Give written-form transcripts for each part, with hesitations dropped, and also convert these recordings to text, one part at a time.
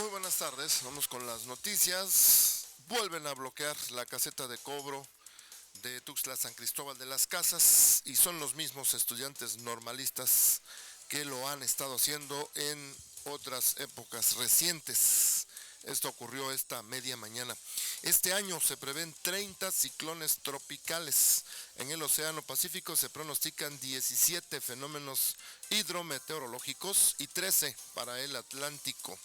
Muy buenas tardes, vamos con las noticias. Vuelven a bloquear la caseta de cobro de Tuxtla San Cristóbal de las Casas y son los mismos estudiantes normalistas que lo han estado haciendo en otras épocas recientes. Esto ocurrió esta media mañana. Este año se prevén 30 ciclones tropicales. En el Océano Pacífico se pronostican 17 fenómenos hidrometeorológicos y 13 para el Atlántico.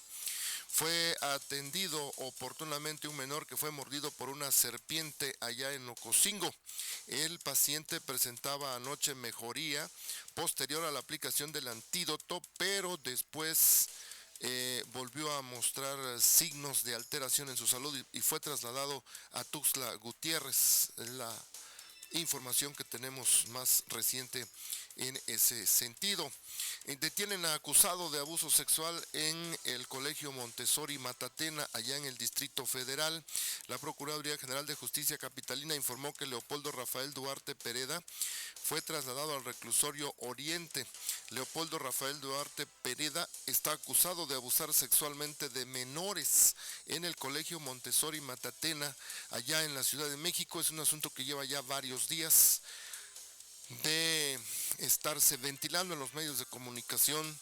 Fue atendido oportunamente un menor que fue mordido por una serpiente allá en Ocosingo. El paciente presentaba anoche mejoría posterior a la aplicación del antídoto, pero después volvió a mostrar signos de alteración en su salud y fue trasladado a Tuxtla Gutiérrez. La información que tenemos más reciente en ese sentido. Detienen a acusado de abuso sexual en el Colegio Montessori Matatena, allá en el Distrito Federal. La Procuraduría General de Justicia Capitalina informó que Leopoldo Rafael Duarte Pereda fue trasladado al reclusorio Oriente. Leopoldo Rafael Duarte Pereda está acusado de abusar sexualmente de menores en el Colegio Montessori Matatena, allá en la Ciudad de México. Es un asunto que lleva ya varios días de estarse ventilando en los medios de comunicación,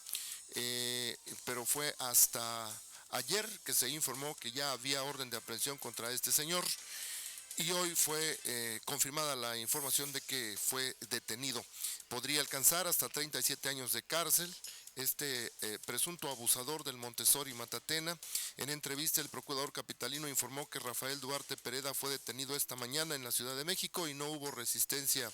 pero fue hasta ayer que se informó que ya había orden de aprehensión contra este señor. Y hoy fue confirmada la información de que fue detenido. Podría alcanzar hasta 37 años de cárcel este presunto abusador del Montessori Matatena. En entrevista, el procurador capitalino informó que Rafael Duarte Pereda fue detenido esta mañana en la Ciudad de México y no hubo resistencia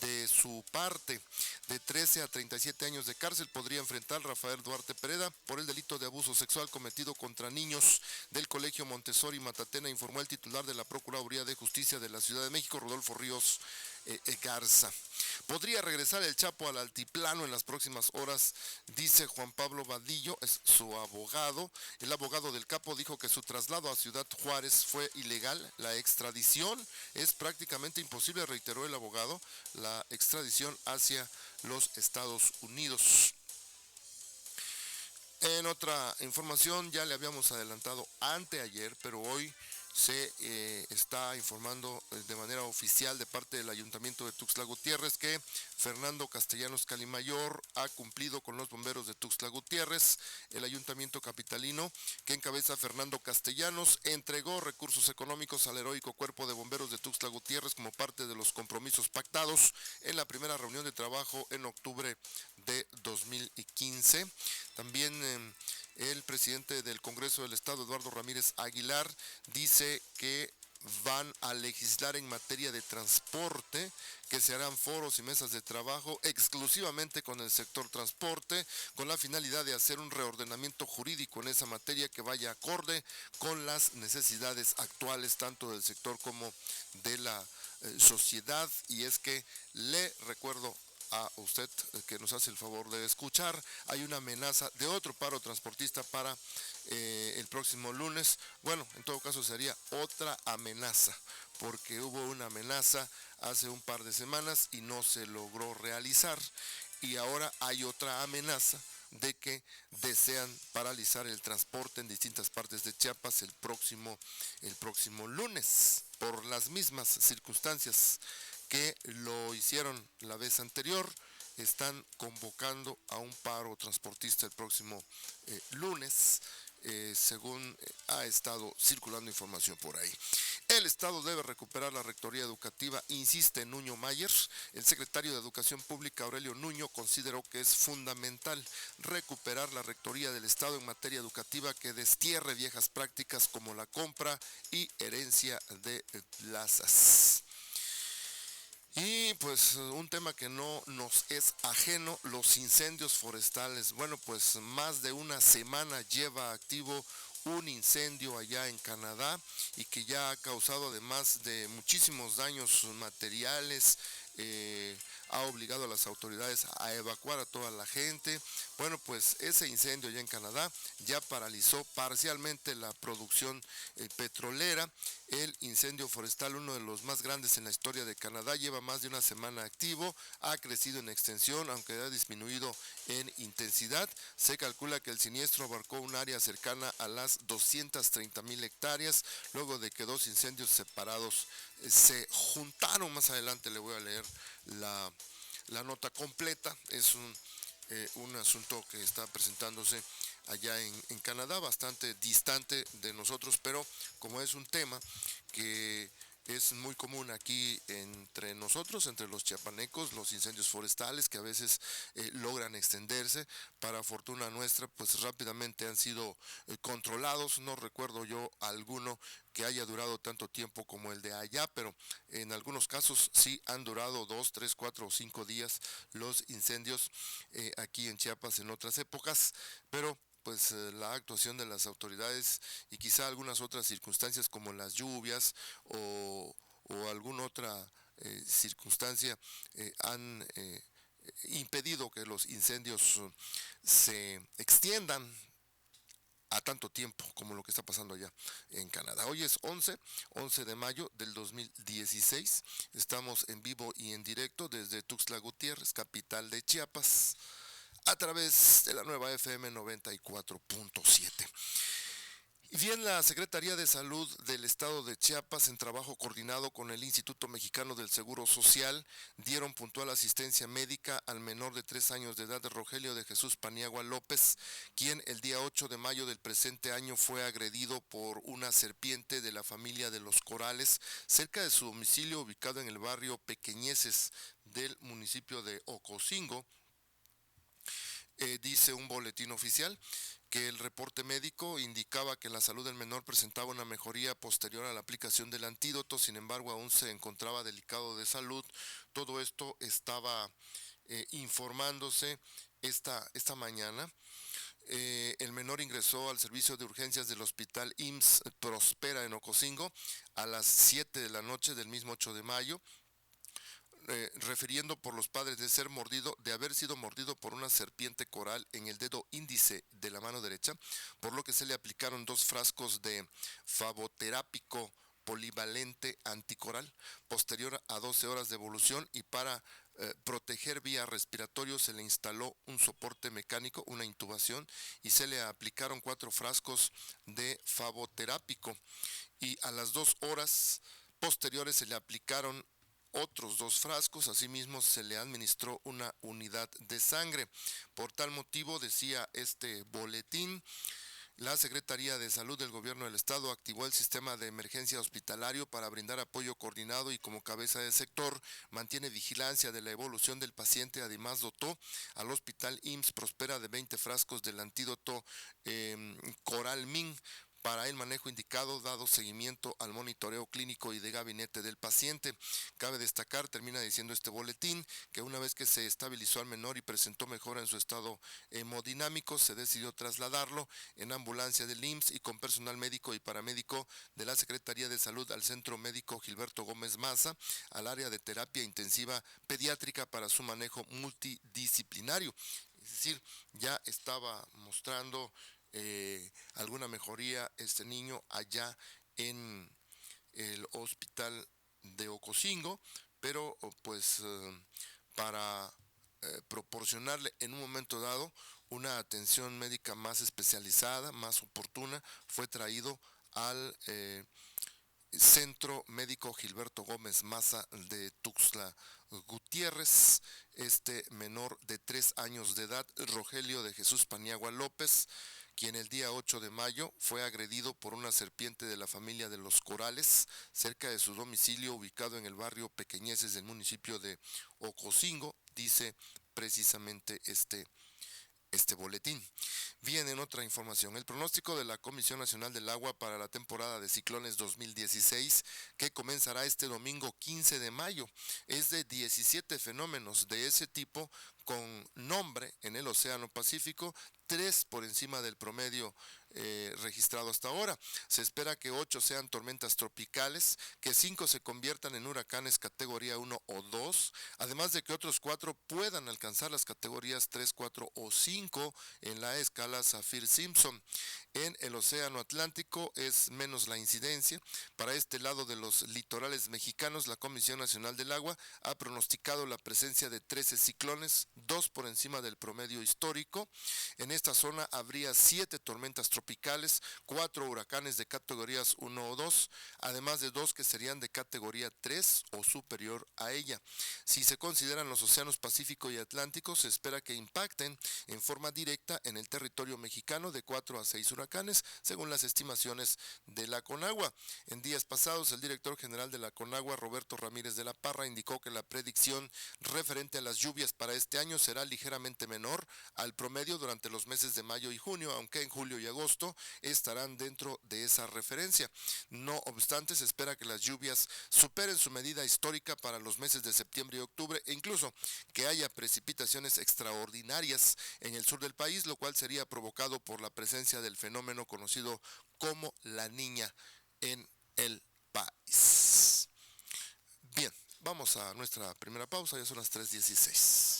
de su parte. De 13 a 37 años de cárcel podría enfrentar Rafael Duarte Pereda por el delito de abuso sexual cometido contra niños del Colegio Montessori Matatena, informó el titular de la Procuraduría de Justicia de la Ciudad de México, Rodolfo Ríos Garza. Podría regresar el Chapo al altiplano en las próximas horas, dice Juan Pablo Vadillo, es su abogado. El abogado del capo dijo que su traslado a Ciudad Juárez fue ilegal. La extradición es prácticamente imposible, reiteró el abogado, la extradición hacia los Estados Unidos. En otra información, ya le habíamos adelantado anteayer, pero hoy se está informando de manera oficial de parte del Ayuntamiento de Tuxtla Gutiérrez que Fernando Castellanos Calimayor ha cumplido con los bomberos de Tuxtla Gutiérrez. El Ayuntamiento capitalino, que encabeza Fernando Castellanos, entregó recursos económicos al heroico Cuerpo de Bomberos de Tuxtla Gutiérrez como parte de los compromisos pactados en la primera reunión de trabajo en octubre de 2015. También el presidente del Congreso del Estado, Eduardo Ramírez Aguilar, dice que van a legislar en materia de transporte, que se harán foros y mesas de trabajo exclusivamente con el sector transporte, con la finalidad de hacer un reordenamiento jurídico en esa materia que vaya acorde con las necesidades actuales, tanto del sector como de la sociedad. Y es que le recuerdo a usted que nos hace el favor de escuchar, hay una amenaza de otro paro transportista para el próximo lunes. Bueno, en todo caso sería otra amenaza, porque hubo una amenaza hace un par de semanas y no se logró realizar, y ahora hay otra amenaza de que desean paralizar el transporte en distintas partes de Chiapas el próximo lunes, por las mismas circunstancias que lo hicieron la vez anterior. Están convocando a un paro transportista el próximo lunes, según ha estado circulando información por ahí. El Estado debe recuperar la rectoría educativa, insiste Nuño Mayer. El secretario de Educación Pública, Aurelio Nuño, consideró que es fundamental recuperar la rectoría del Estado en materia educativa, que destierre viejas prácticas como la compra y herencia de plazas. Y pues un tema que no nos es ajeno, los incendios forestales. Bueno, pues más de una semana lleva activo un incendio allá en Canadá y que ya ha causado, además de muchísimos daños materiales ha obligado a las autoridades a evacuar a toda la gente. Bueno, pues ese incendio ya en Canadá ya paralizó parcialmente la producción petrolera. El incendio forestal, uno de los más grandes en la historia de Canadá, lleva más de una semana activo, ha crecido en extensión, aunque ha disminuido en intensidad. Se calcula que el siniestro abarcó un área cercana a las 230,000 hectáreas, luego de que dos incendios separados se juntaron. Más adelante le voy a leer la nota completa. Es un asunto que está presentándose allá en Canadá, bastante distante de nosotros, pero como es un tema que es muy común aquí entre nosotros, entre los chiapanecos, los incendios forestales que a veces logran extenderse. Para fortuna nuestra, pues rápidamente han sido controlados. No recuerdo yo alguno que haya durado tanto tiempo como el de allá, pero en algunos casos sí han durado 2, 3, 4 o 5 días los incendios aquí en Chiapas en otras épocas, pero pues la actuación de las autoridades y quizá algunas otras circunstancias como las lluvias o alguna otra circunstancia han impedido que los incendios se extiendan a tanto tiempo como lo que está pasando allá en Canadá. Hoy es 11 de mayo del 2016. Estamos en vivo y en directo desde Tuxtla Gutiérrez, capital de Chiapas, a través de la nueva FM 94.7. Y bien, la Secretaría de Salud del Estado de Chiapas, en trabajo coordinado con el Instituto Mexicano del Seguro Social, dieron puntual asistencia médica al menor de 3 años de edad, de Rogelio de Jesús Paniagua López, quien el día 8 de mayo del presente año fue agredido por una serpiente de la familia de los Corales, cerca de su domicilio ubicado en el barrio Pequeñeces del municipio de Ocosingo. Dice un boletín oficial que el reporte médico indicaba que la salud del menor presentaba una mejoría posterior a la aplicación del antídoto. Sin embargo, aún se encontraba delicado de salud. Todo esto estaba informándose esta mañana. El menor ingresó al servicio de urgencias del hospital IMSS Prospera en Ocosingo a las 7 de la noche del mismo 8 de mayo. Refiriendo por los padres de haber sido mordido por una serpiente coral en el dedo índice de la mano derecha, por lo que se le aplicaron 2 frascos de flavoterápico polivalente anticoral, posterior a 12 horas de evolución, y para proteger vía respiratorio se le instaló un soporte mecánico, una intubación, y se le aplicaron 4 frascos de flavoterápico, y a las 2 horas posteriores se le aplicaron otros 2 frascos. Asimismo se le administró una unidad de sangre. Por tal motivo, decía este boletín, la Secretaría de Salud del Gobierno del Estado activó el sistema de emergencia hospitalario para brindar apoyo coordinado y, como cabeza de sector, mantiene vigilancia de la evolución del paciente. Además, dotó al hospital IMSS Prospera de 20 frascos del antídoto Coralmin para el manejo indicado, dado seguimiento al monitoreo clínico y de gabinete del paciente. Cabe destacar, termina diciendo este boletín, que una vez que se estabilizó al menor y presentó mejora en su estado hemodinámico, se decidió trasladarlo en ambulancia del IMSS y con personal médico y paramédico de la Secretaría de Salud al Centro Médico Gilberto Gómez Maza, al área de terapia intensiva pediátrica para su manejo multidisciplinario. Es decir, ya estaba mostrando alguna mejoría este niño allá en el hospital de Ocosingo, pero pues para proporcionarle en un momento dado una atención médica más especializada, más oportuna, fue traído al Centro Médico Gilberto Gómez Maza de Tuxtla Gutiérrez. Este menor de 3 años de edad, Rogelio de Jesús Paniagua López, quien el día 8 de mayo fue agredido por una serpiente de la familia de los Corales, cerca de su domicilio ubicado en el barrio Pequeñeces del municipio de Ocosingo, dice precisamente este boletín. Bien, en otra información, el pronóstico de la Comisión Nacional del Agua para la temporada de ciclones 2016, que comenzará este domingo 15 de mayo, es de 17 fenómenos de ese tipo con nombre en el Océano Pacífico, 3 por encima del promedio registrado hasta ahora. Se espera que 8 sean tormentas tropicales, que 5 se conviertan en huracanes categoría 1 o 2, además de que otros 4 puedan alcanzar las categorías 3, 4 o 5 en la escala Saffir-Simpson. En el océano Atlántico es menos la incidencia. Para este lado de los litorales mexicanos, la Comisión Nacional del Agua ha pronosticado la presencia de 13 ciclones, 2 por encima del promedio histórico. En esta zona habría 7 tormentas tropicales, 4 huracanes de categorías 1 o 2, además de 2 que serían de categoría 3 o superior a ella. Si se consideran los océanos Pacífico y Atlántico, se espera que impacten en forma directa en el territorio mexicano de 4 a 6 huracanes, según las estimaciones de la Conagua. En días pasados, el director general de la Conagua, Roberto Ramírez de la Parra, indicó que la predicción referente a las lluvias para este año será ligeramente menor al promedio durante los meses de mayo y junio, aunque en julio y agosto estarán dentro de esa referencia. No obstante, se espera que las lluvias superen su medida histórica para los meses de septiembre y octubre e incluso que haya precipitaciones extraordinarias en el sur del país, lo cual sería provocado por la presencia del fenómeno conocido como la Niña en el país. Bien, vamos a nuestra primera pausa, ya son las 3:16.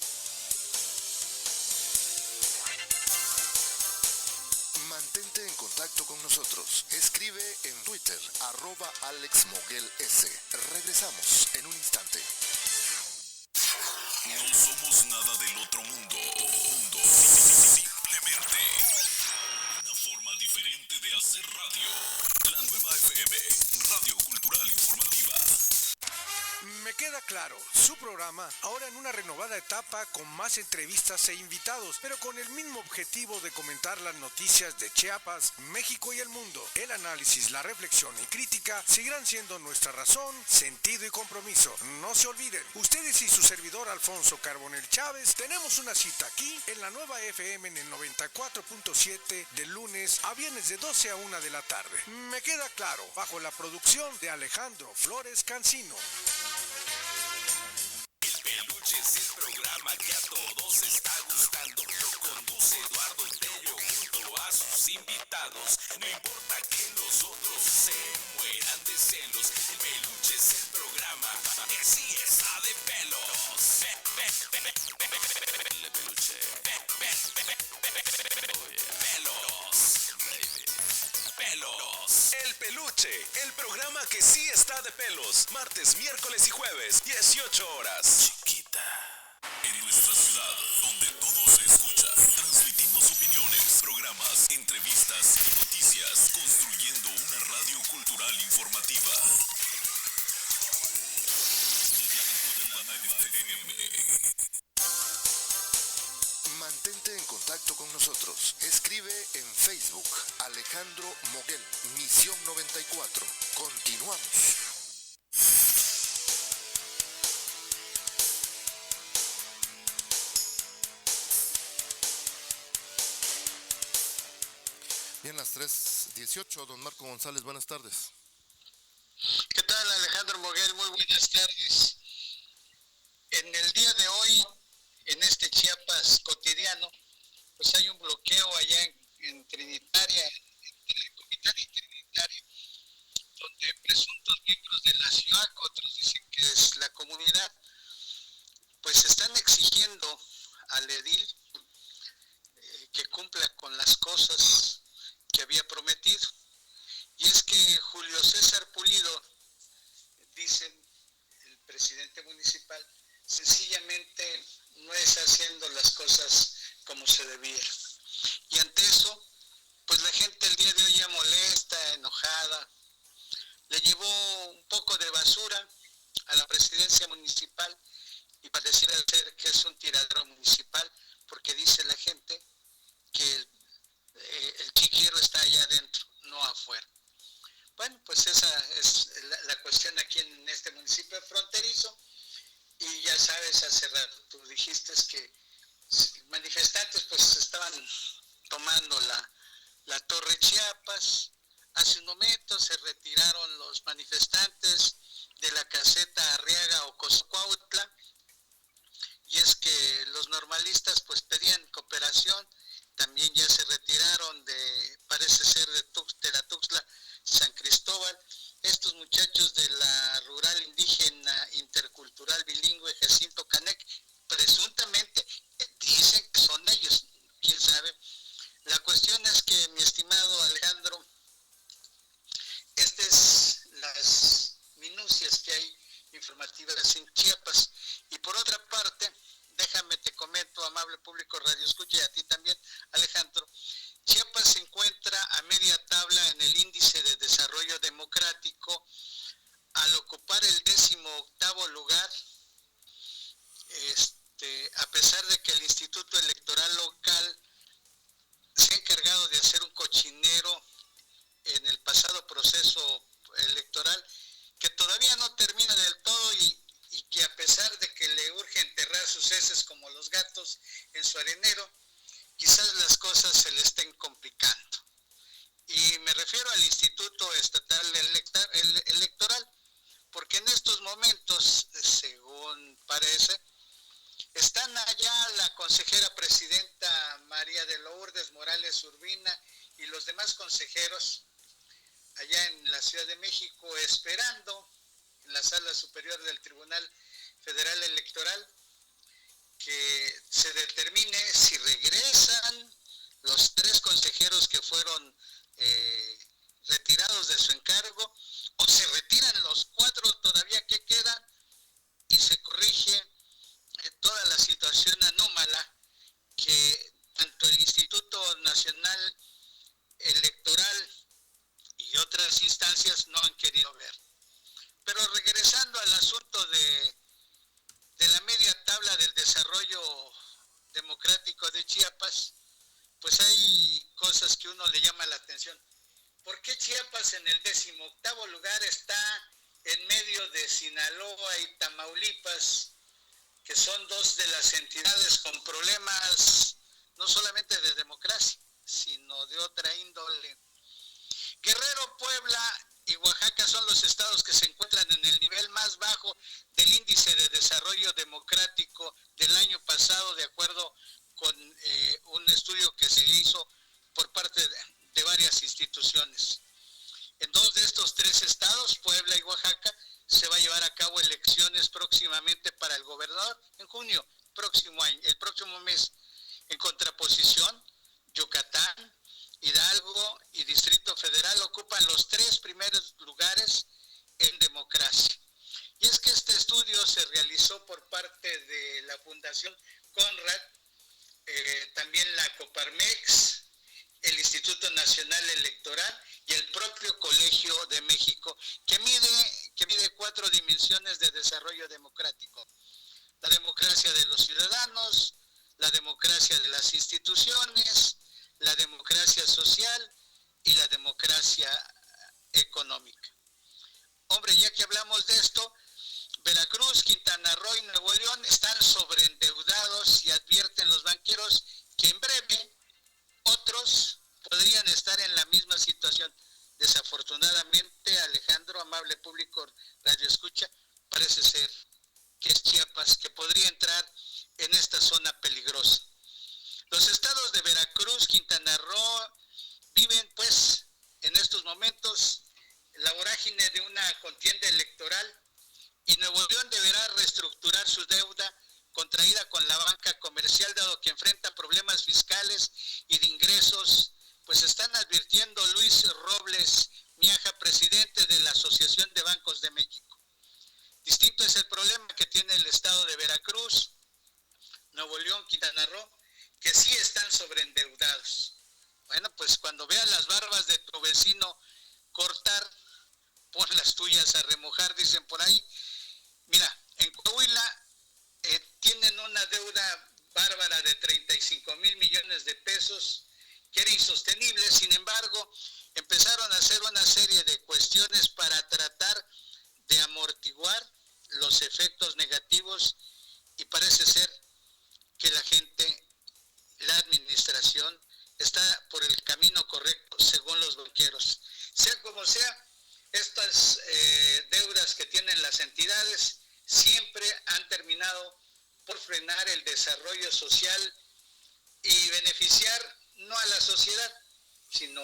Mantente en contacto con nosotros. Escribe en Twitter, @AlexMoguelS. Regresamos en un instante. No somos nada del otro mundo. Simplemente una forma diferente de hacer radio. La nueva FM, Radio Cultural Informativa. Me queda claro, su programa ahora en una renovada etapa con más entrevistas e invitados, pero con el mismo objetivo de comentar las noticias de Chiapas, México y el mundo. El análisis, la reflexión y crítica seguirán siendo nuestra razón, sentido y compromiso. No se olviden, ustedes y su servidor Alfonso Carbonell Chávez tenemos una cita aquí en la nueva FM en el 94.7 de lunes a viernes de 12 a 1 de la tarde. Me queda claro, bajo la producción de Alejandro Flores Cancino. El Peluche es el programa que a todos está gustando. Lo conduce Eduardo Tello junto a sus invitados. No importa que los otros se mueran de celos. El Peluche es el programa que sí está de pelos. El Peluche. Pelos. Pelos. El Peluche, el programa que sí está de pelos. Martes, miércoles y jueves, 18 horas. Chiquita. En nuestra ciudad, donde todo se escucha, transmitimos opiniones, programas, entrevistas y noticias, construyendo una radio cultural informativa. Mantente en contacto con nosotros. Escribe en Facebook, Alejandro Moguel, Misión 94. Continuamos. Bien, las 3:18, don Marco González, buenas tardes. ¿Qué tal, Alejandro Moguel? Muy buenas tardes. En el día de hoy, en este Chiapas cotidiano, pues hay un bloqueo allá en Trinitaria, entre Comitán y Trinitaria, donde presuntos miembros de la CIUAC, otros dicen que es la comunidad, pues están exigiendo al edil que cumpla con las cosas que había prometido. Y es que Julio César Pulido, dicen el presidente municipal, sencillamente no está haciendo las cosas como se debiera. Y ante eso, pues la gente el día de hoy ya molesta, enojada, le llevó un poco de basura a la presidencia municipal y pareciera ser que es un tiradero municipal, porque dice la gente que el chiquero está allá adentro, no afuera. Bueno, pues esa es la cuestión aquí en este municipio fronterizo. Y ya sabes, hace rato tú dijiste que manifestantes pues estaban tomando la Torre Chiapas. Hace un momento se retiraron los manifestantes de la caseta Arriaga o Coscuautla, y es que los normalistas pues pedían cooperación, también ya se retiraron de, parece administrativas en Chiapas. Y por otra parte, déjame te comento, amable público Radio Escucha, y a ti también, Alejandro, Chiapas se encuentra a media tabla en el índice de desarrollo democrático al ocupar el 18º lugar, a pesar de que el Instituto Electoral Local se ha encargado de hacer un cochinero en el pasado proceso electoral que todavía no termina del todo y que a pesar de que le urge enterrar sus heces como los gatos en su arenero, quizás las cosas se le estén complicando. Y me refiero al Instituto Estatal Electoral, porque en estos momentos, según parece, están allá la consejera presidenta María de Lourdes Morales Urbina y los demás consejeros allá en la Ciudad de México esperando en la Sala Superior del Tribunal Federal Electoral que se determine si regresan los 3 consejeros que fueron retirados de su encargo o se retiran los 4 todavía que quedan y se corrige toda la situación anómala que tanto el Instituto Nacional Electoral y otras instancias no han querido ver. Pero regresando al asunto de la media tabla del desarrollo democrático de Chiapas, pues hay cosas que uno le llama la atención. ¿Por qué Chiapas en el 18º lugar está en medio de Sinaloa y Tamaulipas, que son 2 de las entidades con problemas no solamente de democracia, sino de otra índole? Guerrero, Puebla y Oaxaca son los estados que se encuentran en el nivel más bajo del índice de desarrollo democrático del año pasado, de acuerdo con un estudio que se hizo por parte de varias instituciones. En 2 de estos 3 estados, Puebla y Oaxaca, se va a llevar a cabo elecciones próximamente para el gobernador en junio, el próximo mes. En contraposición, Yucatán, Hidalgo y Distrito Federal ocupan los 3 primeros lugares en democracia. Y es que este estudio se realizó por parte de la Fundación Conrad, también la Coparmex, el Instituto Nacional Electoral y el propio Colegio de México, que mide 4 dimensiones de desarrollo democrático: la democracia de los ciudadanos, la democracia de las instituciones, la democracia social y la democracia económica. Hombre, ya que hablamos de esto, Veracruz, Quintana Roo y Nuevo León están sobreendeudados y advierten los banqueros que en breve otros podrían estar en la misma situación. Desafortunadamente, Alejandro, amable público Radio Escucha, parece ser que es Chiapas que podría entrar en esta zona peligrosa. Los estados de Veracruz, Quintana Roo viven pues en estos momentos la vorágine de una contienda electoral y Nuevo León deberá reestructurar su deuda contraída con la banca comercial, dado que enfrenta problemas fiscales y de ingresos, pues están advirtiendo Luis Robles Miaja, presidente de la Asociación de Bancos de México. Distinto es el problema que tiene el estado de Veracruz, Nuevo León, Quintana Roo, que sí están sobreendeudados. Bueno, pues cuando veas las barbas de tu vecino cortar, pon las tuyas a remojar, dicen por ahí. Mira, en Coahuila tienen una deuda bárbara de 35,000 millones de pesos, que era insostenible. Sin embargo, empezaron a hacer una serie de cuestiones para tratar de amortiguar los efectos negativos y parece ser que la gente, la administración, está por el camino correcto según los banqueros. Sea como sea, estas deudas que tienen las entidades siempre han terminado por frenar el desarrollo social y beneficiar no a la sociedad, sino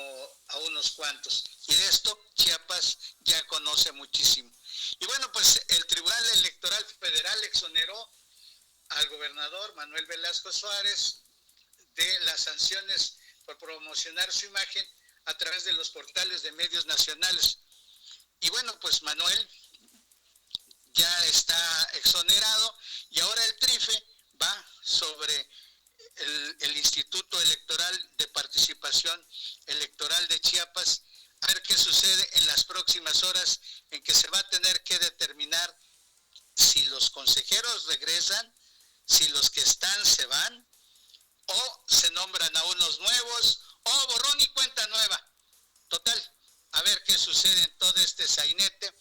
a unos cuantos. Y de esto Chiapas ya conoce muchísimo. Y bueno, pues el Tribunal Electoral Federal exoneró al gobernador Manuel Velasco Suárez de las sanciones por promocionar su imagen a través de los portales de medios nacionales. Y bueno, pues Manuel ya está exonerado, y ahora el TRIFE va sobre el Instituto Electoral de Participación Electoral de Chiapas, a ver qué sucede en las próximas horas, en que se va a tener que determinar si los consejeros regresan, si los que están se van, o se nombran a unos nuevos, o borrón y cuenta nueva. Total, a ver qué sucede en todo este sainete,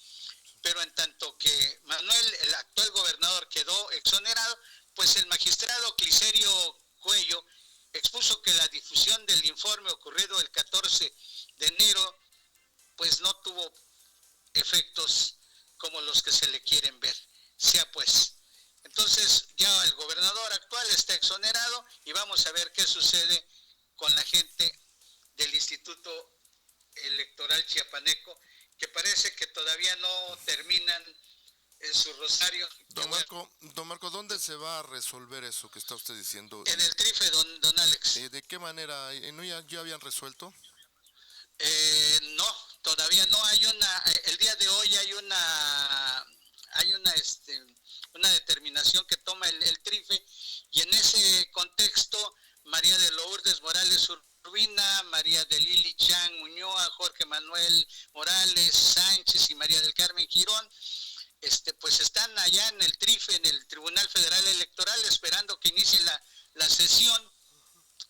pero en tanto que Manuel, el actual gobernador, quedó exonerado, pues el magistrado Cliserio Cuello expuso que la difusión del informe ocurrido el 14 de enero, pues no tuvo efectos como los que se le quieren ver. Sea pues. Entonces ya el gobernador actual está exonerado y vamos a ver qué sucede con la gente del Instituto Electoral Chiapaneco, que parece que todavía no terminan en su rosario. Don Marco, ¿dónde se va a resolver eso que está usted diciendo? En el TRIFE, don Alex. ¿De qué manera? ¿No ya habían resuelto? No, todavía no. Hay el día de hoy hay una determinación que toma el TRIFE, y en ese contexto María de Lourdes Morales Urbina, María de Lili Chang Muñoa, Jorge Manuel Morales Sánchez y María del Carmen Girón, pues están allá en el TRIFE, en el Tribunal Federal Electoral, esperando que inicie la sesión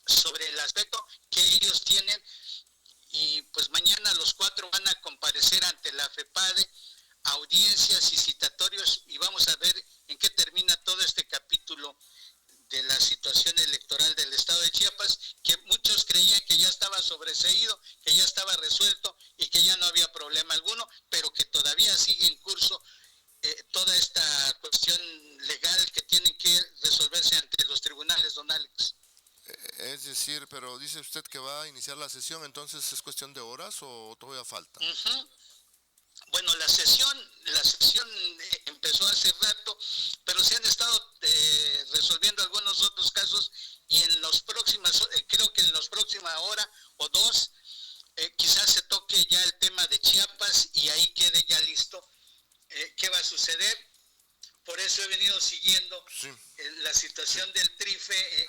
sobre el aspecto que ellos tienen, y pues mañana los 4 van a comparecer ante la FEPADE, audiencias y citatorios, y vamos a ver en qué termina todo este capítulo de la situación electoral del estado de Chiapas, que muchos creían que ya estaba sobreseído, que ya estaba resuelto y que ya no había problema alguno, pero que todavía sigue en curso toda esta cuestión legal que tiene que resolverse ante los tribunales, don Alex. Es decir, pero dice usted que va a iniciar la sesión, entonces ¿es cuestión de horas o todavía falta? Bueno, la sesión empezó hace rato, pero se han estado resolviendo algunos otros casos, y en los próximos, creo que en los próximas hora o dos, quizás se toque ya el tema de Chiapas y ahí quede ya listo qué va a suceder. Por eso he venido siguiendo la situación del TRIFE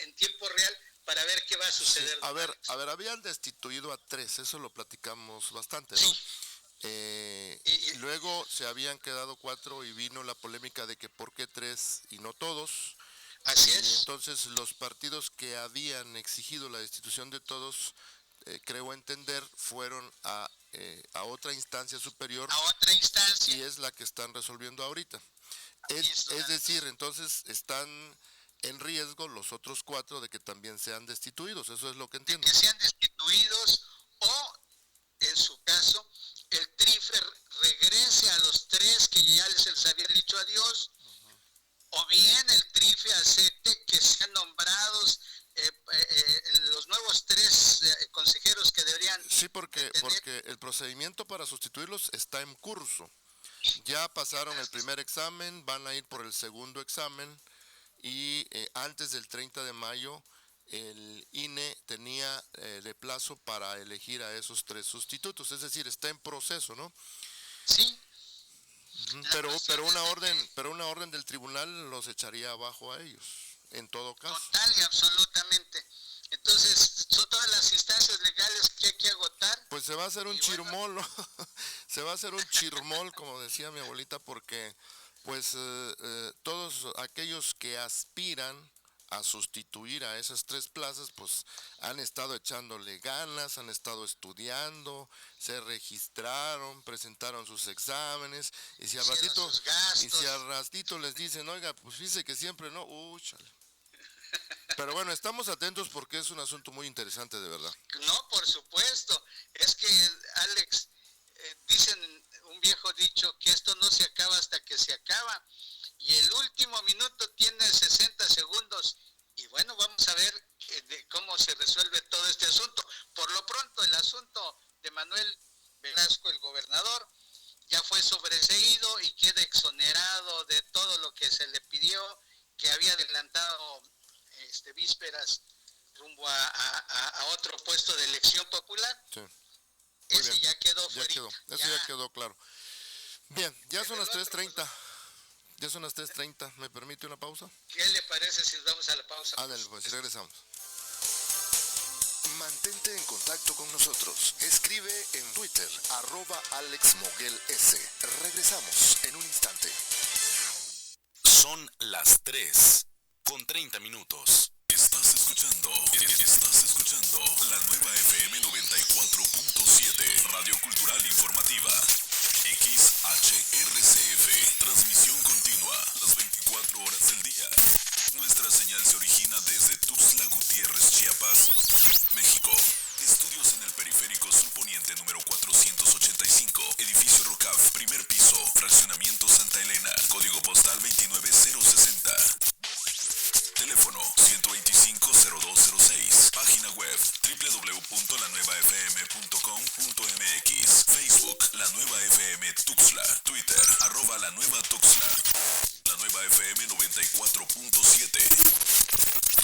en tiempo real, para ver qué va a suceder. A ver, habían destituido a 3, eso lo platicamos bastante, ¿no? Luego se habían quedado 4 y vino la polémica de que por qué 3 y no todos. Así es. Entonces los partidos que habían exigido la destitución de todos, creo entender, fueron a otra instancia superior. A otra instancia. Y es la que están resolviendo ahorita. Es decir, entonces están en riesgo los otros 4 de que también sean destituidos, eso es lo que entiendo. Que sean destituidos, o en su caso el TRIFE regrese a los 3 que ya les había dicho adiós, o bien el TRIFE acepte que sean nombrados los nuevos 3 consejeros que deberían. Sí, porque el procedimiento para sustituirlos está en curso. Ya pasaron el primer examen, van a ir por el segundo examen, y antes del 30 de mayo el INE tenía de plazo para elegir a esos 3 sustitutos, es decir, está en proceso, ¿no? Sí. Pero una orden del tribunal los echaría abajo a ellos, en todo caso. Total y absolutamente. Entonces, son todas las instancias legales que hay que agotar. Pues se va a hacer un chirmol, ¿no? Se va a hacer un chirmol, como decía mi abuelita, porque pues todos aquellos que aspiran a sustituir a esas 3 plazas, pues han estado echándole ganas, han estado estudiando, se registraron, presentaron sus exámenes, y si al ratito les dicen, oiga, pues fíjese que siempre no, chale. Pero bueno, estamos atentos porque es un asunto muy interesante, de verdad. No, por supuesto. Es que, Alex, dicen un viejo dicho que esto no se acaba hasta que se acaba. Y el último minuto tiene 60 segundos. Y bueno, vamos a ver cómo se resuelve todo este asunto. Por lo pronto, el asunto de Manuel Velasco, el gobernador, ya fue sobreseído y queda exonerado de todo lo que se le pidió, que había adelantado vísperas rumbo a otro puesto de elección popular. Sí. Ese ya quedó fuera. Ya quedó claro. Bien, ya son las 3:30. Ya son las 3:30. ¿Me permite una pausa? ¿Qué le parece si nos vamos a la pausa? Ándale, pues, y regresamos. Mantente en contacto con nosotros. Escribe en Twitter, @AlexMoguelS. Regresamos en un instante. Son las 3:30. Estás escuchando la nueva FM 94.7, Radio Cultural Informativa. XHRCF, transmisión continua, las 24 horas del día. Nuestra señal se origina desde Tuxtla Gutiérrez, Chiapas, México. Estudios en el periférico surponiente número 485, edificio Rocaf, primer piso, fraccionamiento Santa Elena, código postal 29060. Teléfono 125-0206. Página web www.lanuevafm.com.mx. Facebook La Nueva FM Tuxtla. Twitter @La Nueva Tuxtla. La Nueva FM 94.7.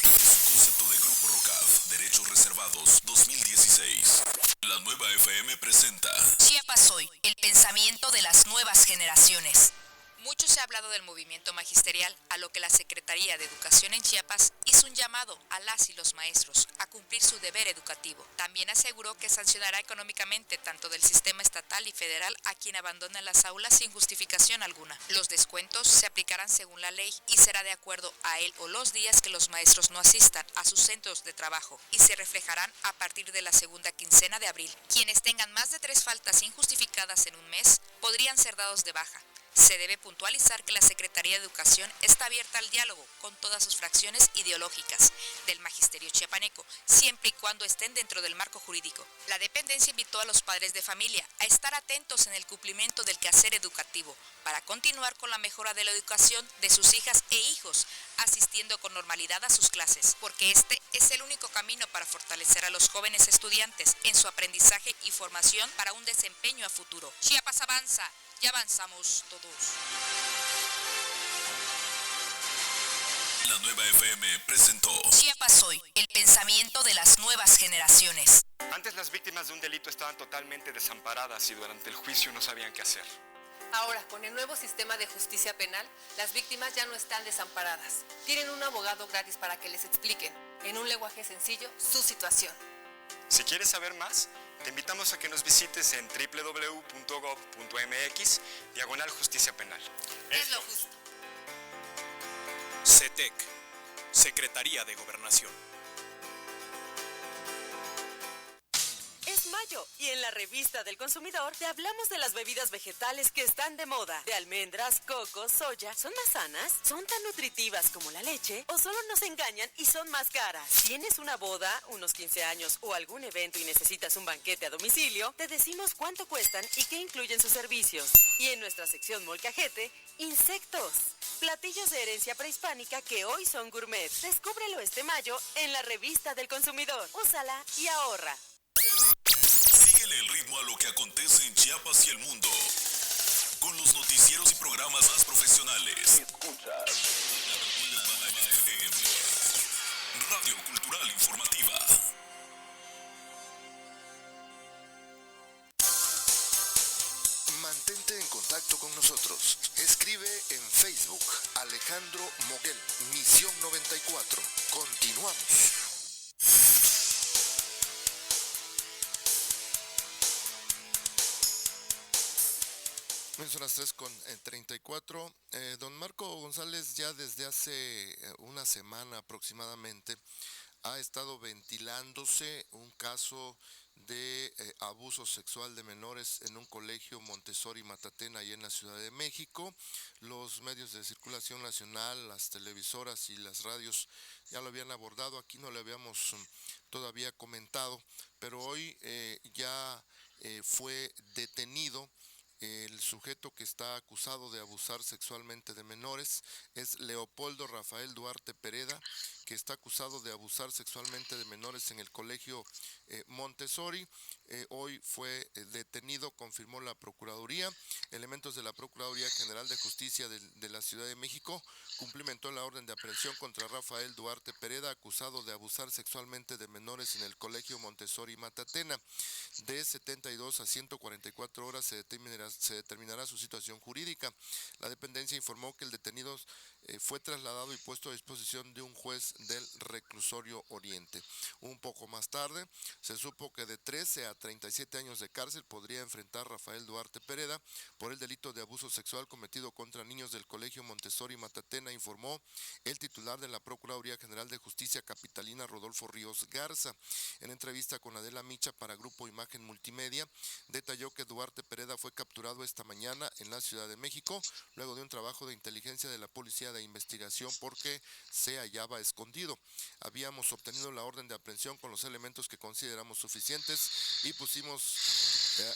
Concepto de Grupo Rocaf. Derechos reservados 2016. La Nueva FM presenta Chiapas Hoy, el pensamiento de las nuevas generaciones. Mucho se ha hablado del movimiento magisterial, a lo que la Secretaría de Educación en Chiapas hizo un llamado a las y los maestros a cumplir su deber educativo. También aseguró que sancionará económicamente tanto del sistema estatal y federal a quien abandone las aulas sin justificación alguna. Los descuentos se aplicarán según la ley y será de acuerdo a él o los días que los maestros no asistan a sus centros de trabajo y se reflejarán a partir de la segunda quincena de abril. Quienes tengan más de 3 faltas injustificadas en un mes podrían ser dados de baja. Se debe puntualizar que la Secretaría de Educación está abierta al diálogo con todas sus fracciones ideológicas del magisterio chiapaneco, siempre y cuando estén dentro del marco jurídico. La dependencia invitó a los padres de familia a estar atentos en el cumplimiento del quehacer educativo para continuar con la mejora de la educación de sus hijas e hijos, asistiendo con normalidad a sus clases, porque este es el único camino para fortalecer a los jóvenes estudiantes en su aprendizaje y formación para un desempeño a futuro. Chiapas avanza. Ya avanzamos todos. La Nueva FM presentó Chiapas Hoy, el pensamiento de las nuevas generaciones. Antes las víctimas de un delito estaban totalmente desamparadas y durante el juicio no sabían qué hacer. Ahora, con el nuevo sistema de justicia penal, las víctimas ya no están desamparadas. Tienen un abogado gratis para que les expliquen, en un lenguaje sencillo, su situación. Si quieres saber más, te invitamos a que nos visites en www.gov.mx/Justicia Penal. Es lo justo. CETEC, Secretaría de Gobernación. Es mayo y en la revista del consumidor te hablamos de las bebidas vegetales que están de moda. De almendras, coco, soya. ¿Son más sanas? ¿Son tan nutritivas como la leche? ¿O solo nos engañan y son más caras? ¿Tienes una boda, unos 15 años o algún evento y necesitas un banquete a domicilio? Te decimos cuánto cuestan y qué incluyen sus servicios. Y en nuestra sección Molcajete, insectos. Platillos de herencia prehispánica que hoy son gourmet. Descúbrelo este mayo en la revista del consumidor. Úsala y ahorra. Síguele el ritmo a lo que acontece en Chiapas y el mundo. Con los noticieros y programas más profesionales. Radio Cultural Informativa. Mantente en contacto con nosotros. Escribe en Facebook Alejandro Moguel, Misión 94. Continuamos. Son las 3:34. Don Marco González ya desde hace una semana aproximadamente ha estado ventilándose un caso de abuso sexual de menores en un colegio Montessori Matatena y en la Ciudad de México. Los medios de circulación nacional, las televisoras y las radios ya lo habían abordado, aquí no le habíamos todavía comentado, pero hoy ya fue detenido. El sujeto que está acusado de abusar sexualmente de menores es Leopoldo Rafael Duarte Pereda, que está acusado de abusar sexualmente de menores en el colegio Montessori. Hoy fue detenido, confirmó la Procuraduría. Elementos de la Procuraduría General de Justicia de la Ciudad de México cumplimentó la orden de aprehensión contra Rafael Duarte Pereda, acusado de abusar sexualmente de menores en el colegio Montessori Matatena. De 72 a 144 horas se determinará determinará su situación jurídica. La dependencia informó que el detenido fue trasladado y puesto a disposición de un juez del reclusorio Oriente. Un poco más tarde se supo que de 13 a 37 años de cárcel podría enfrentar Rafael Duarte Pereda por el delito de abuso sexual cometido contra niños del Colegio Montessori Matatena, informó el titular de la Procuraduría General de Justicia Capitalina, Rodolfo Ríos Garza. En entrevista con Adela Micha para Grupo Imagen Multimedia, detalló que Duarte Pereda fue capturado esta mañana en la Ciudad de México, luego de un trabajo de inteligencia de la Policía de Investigación porque se hallaba escondido. Habíamos obtenido la orden de aprehensión con los elementos que consideramos suficientes y pusimos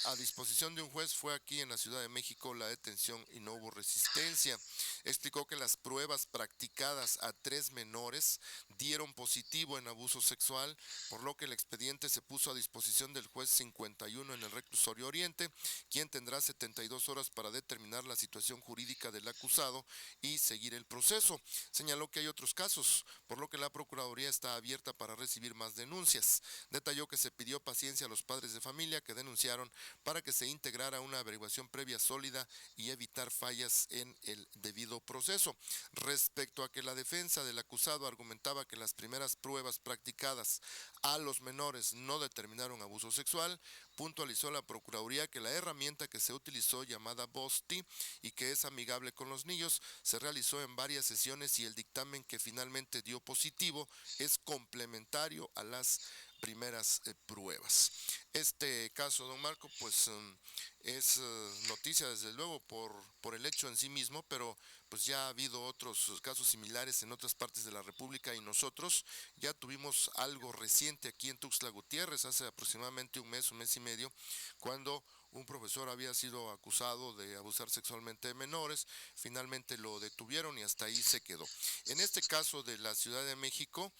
a disposición de un juez. Fue aquí en la Ciudad de México la detención y no hubo resistencia. Explicó que las pruebas practicadas a 3 menores dieron positivo en abuso sexual, por lo que el expediente se puso a disposición del juez 51 en el reclusorio Oriente, quien tendrá 72 horas para determinar la situación jurídica del acusado y seguir el proceso. Señaló que hay otros casos, por lo que la Procuraduría está abierta para recibir más denuncias. Detalló que se pidió paciencia a los padres de familia que denunciaron para que se integrara una averiguación previa sólida y evitar fallas en el debido proceso. Respecto a que la defensa del acusado argumentaba que las primeras pruebas practicadas a los menores no determinaron abuso sexual, puntualizó la Procuraduría que la herramienta que se utilizó, llamada BOSTI, y que es amigable con los niños, se realizó en varias sesiones y el dictamen que finalmente dio positivo es complementario a las primeras pruebas. Este caso, don Marco, pues es noticia desde luego por el hecho en sí mismo, pero pues ya ha habido otros casos similares en otras partes de la República y nosotros ya tuvimos algo reciente aquí en Tuxtla Gutiérrez hace aproximadamente un mes y medio, cuando un profesor había sido acusado de abusar sexualmente de menores, finalmente lo detuvieron y hasta ahí se quedó. En este caso de la Ciudad de México,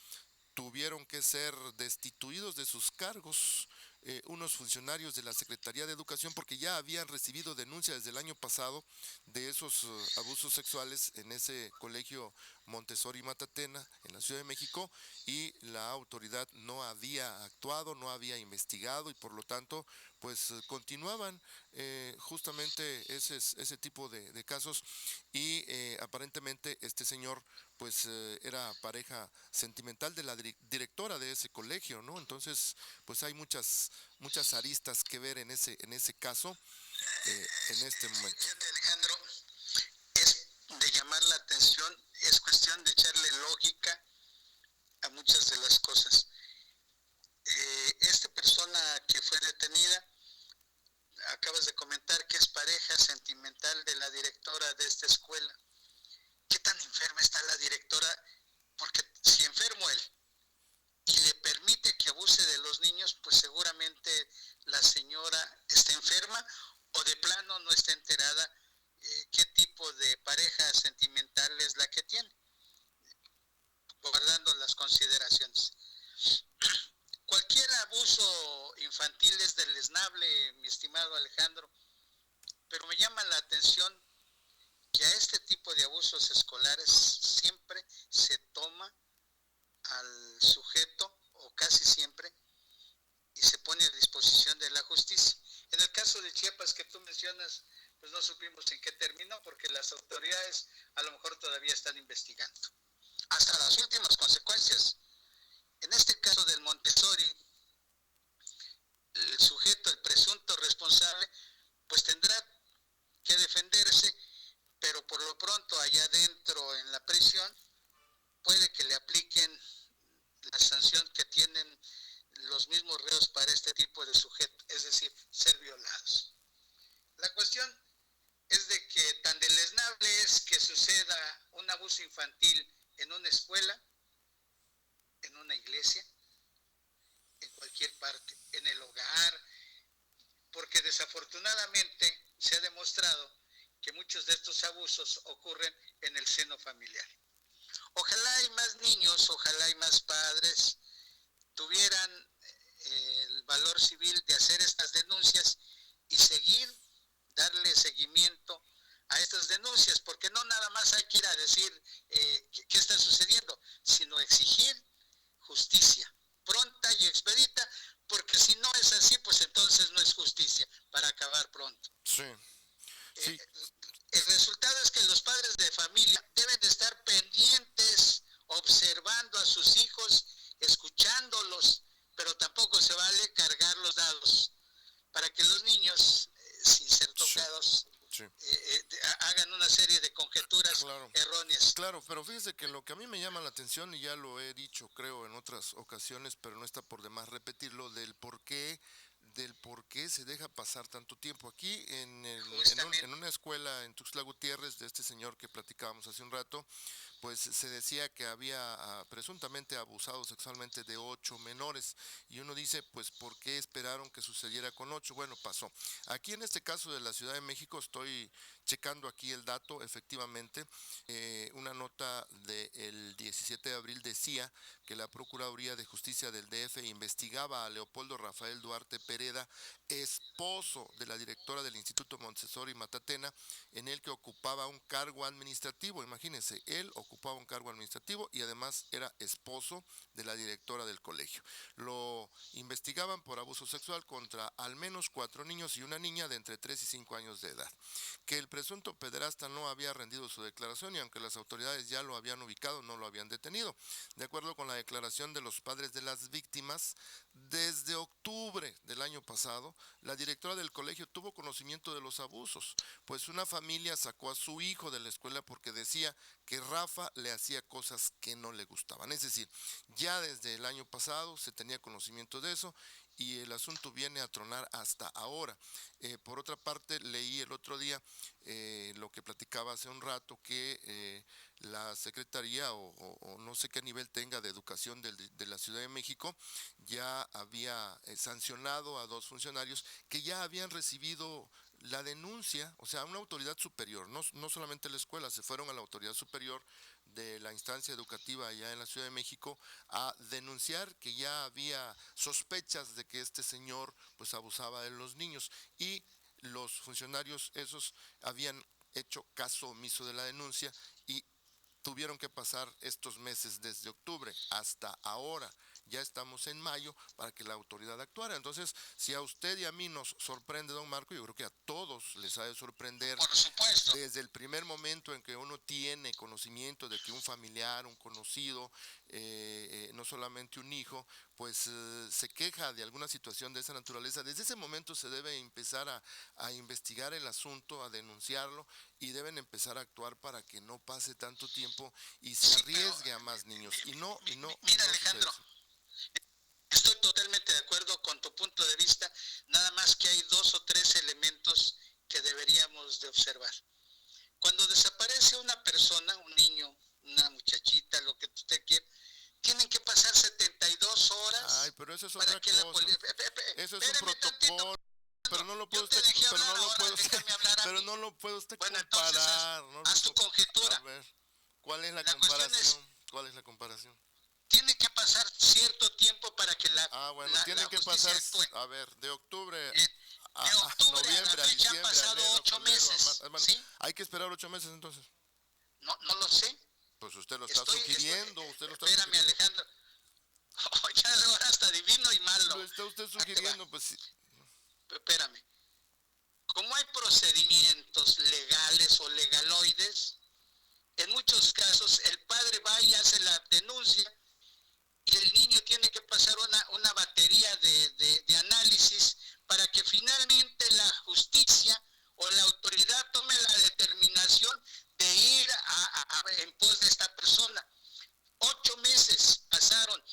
tuvieron que ser destituidos de sus cargos unos funcionarios de la Secretaría de Educación porque ya habían recibido denuncia desde el año pasado de esos abusos sexuales en ese colegio Montessori Matatena en la Ciudad de México, y la autoridad no había actuado, no había investigado y por lo tanto pues continuaban justamente ese tipo de casos y aparentemente este señor pues era pareja sentimental de la directora de ese colegio, ¿no? Entonces pues hay muchas aristas que ver en ese caso en este momento. Fíjate, Alejandro, es de llamar la atención, es cuestión de echarle lógica a muchas de las cosas. Esta persona que fue detenida, acabas de comentar que es pareja sentimental de la directora de esta escuela. ¿Qué tan enferma está la directora? Porque si enfermo él y le permite que abuse de los niños, pues seguramente la señora está enferma o de plano no está enterada qué tipo de pareja sentimental es la que tiene, guardando las consideraciones. Cualquier abuso infantil es deleznable, mi estimado Alejandro, pero me llama la atención que a este tipo de abusos escolares siempre se toma al sujeto, o casi siempre, y se pone a disposición de la justicia. En el caso de Chiapas que tú mencionas, pues no supimos en qué terminó, porque las autoridades a lo mejor todavía están investigando, hasta las últimas consecuencias. En este caso del Montessori, el sujeto, el presunto responsable, pues tendrá que defenderse, pero por lo pronto allá adentro en la prisión puede que le apliquen la sanción que tienen los mismos reos para este tipo de sujetos, es decir, ser violados. La cuestión es de que tan deleznable es que suceda un abuso infantil en una escuela, en una iglesia, en cualquier parte, en el hogar, porque desafortunadamente se ha demostrado que muchos de estos abusos ocurren en el seno familiar. Ojalá hay más niños, ojalá hay más padres tuvieran el valor civil de hacer estas denuncias y darle seguimiento a estas denuncias, porque no nada más hay que ir a decir qué está sucediendo, sino exigir justicia pronta y expedita, porque si no es así, pues entonces no es justicia, para acabar pronto. Sí, cosas erróneas. Claro, pero fíjese que lo que a mí me llama la atención, y ya lo he dicho creo en otras ocasiones, pero no está por demás repetirlo, del por qué se deja pasar tanto tiempo. Aquí en una escuela en Tuxtla Gutiérrez, de este señor que platicábamos hace un rato, pues se decía que había presuntamente abusado sexualmente de 8 menores, y uno dice, pues ¿por qué esperaron que sucediera con 8? Bueno, pasó. Aquí en este caso de la Ciudad de México, estoy checando aquí el dato, efectivamente, una nota del 17 de abril decía que la Procuraduría de Justicia del DF investigaba a Leopoldo Rafael Duarte Pereda, esposo de la directora del Instituto Montessori Matatena, en el que ocupaba un cargo administrativo. Imagínense, él ocupaba un cargo administrativo y además era esposo de la directora del colegio. Lo investigaban por abuso sexual contra al menos 4 niños y una niña de entre 3 y 5 años de edad. Que el presunto pederasta no había rendido su declaración, y aunque las autoridades ya lo habían ubicado, no lo habían detenido. De acuerdo con la declaración de los padres de las víctimas, desde octubre del año pasado, la directora del colegio tuvo conocimiento de los abusos, pues una familia sacó a su hijo de la escuela porque decía que Rafa le hacía cosas que no le gustaban. Es decir, ya desde el año pasado se tenía conocimiento de eso, y el asunto viene a tronar hasta ahora. Por otra parte, leí el otro día lo que platicaba hace un rato, que la Secretaría, o no sé qué nivel tenga de educación de la Ciudad de México, ya había sancionado a 2 funcionarios que ya habían recibido la denuncia, o sea, una autoridad superior, no solamente la escuela, se fueron a la autoridad superior de la instancia educativa allá en la Ciudad de México a denunciar que ya había sospechas de que este señor pues abusaba de los niños, y los funcionarios esos habían hecho caso omiso de la denuncia y tuvieron que pasar estos meses desde octubre hasta ahora. Ya estamos en mayo para que la autoridad actuara. Entonces, si a usted y a mí nos sorprende, don Marco, yo creo que a todos les ha de sorprender. Por supuesto. Desde el primer momento en que uno tiene conocimiento de que un familiar, un conocido, no solamente un hijo, pues se queja de alguna situación de esa naturaleza, desde ese momento se debe empezar a investigar el asunto, a denunciarlo, y deben empezar a actuar para que no pase tanto tiempo y se arriesgue a más niños. Mira, Alejandro, estoy totalmente de acuerdo con tu punto de vista, nada más que hay 2 o 3 elementos que deberíamos de observar. Cuando desaparece una persona, un niño, una muchachita, lo que usted quiera, tienen que pasar 72 horas. Ay, pero eso es para otra que cosa. la policía... Eso es un protocolo. Pero no lo puedo usted, pero no lo puedo usted comparar. Entonces, haz tu conjetura. A ver, ¿cuál es la comparación? ¿Cuál es la comparación? Tiene que pasar cierto tiempo para que tiene que pasar, actúe. A ver, de octubre a noviembre, a diciembre, han pasado 8 meses. ¿Sí? Hay que esperar 8 meses entonces. No lo sé. Pues usted lo está sugiriendo. Espérame, Alejandro. Ya ahora hasta divino y malo. Lo está usted sugiriendo, pues sí. Espérame. Como hay procedimientos legales o legaloides, en muchos casos el padre va y hace la denuncia, y el niño tiene que pasar una batería de análisis para que finalmente la justicia o la autoridad tome la determinación de ir en pos de esta persona. 8 meses pasaron.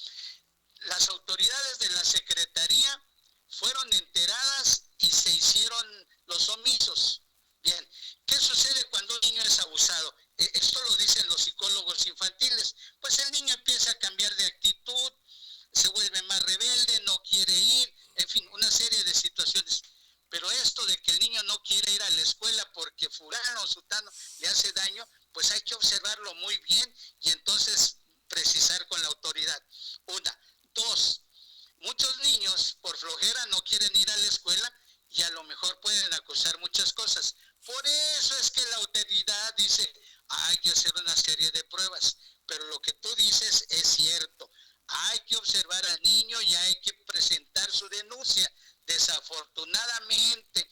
Las autoridades de la Secretaría fueron enteradas y se hicieron los omisos. Bien, ¿qué sucede cuando un niño es abusado? Esto lo dicen los psicólogos infantiles. Pues el niño empieza a cambiar de actitud, se vuelve más rebelde, no quiere ir, en fin, una serie de situaciones. Pero esto de que el niño no quiere ir a la escuela porque fulano o sutano le hace daño, pues hay que observarlo muy bien y entonces precisar con la autoridad. 1. 2. Muchos niños por flojera no quieren ir a la escuela y a lo mejor pueden acusar muchas cosas. Por eso es que la autoridad dice, hay que hacer una serie de pruebas. Pero lo que tú dices es cierto. Hay que observar al niño y hay que presentar su denuncia. Desafortunadamente,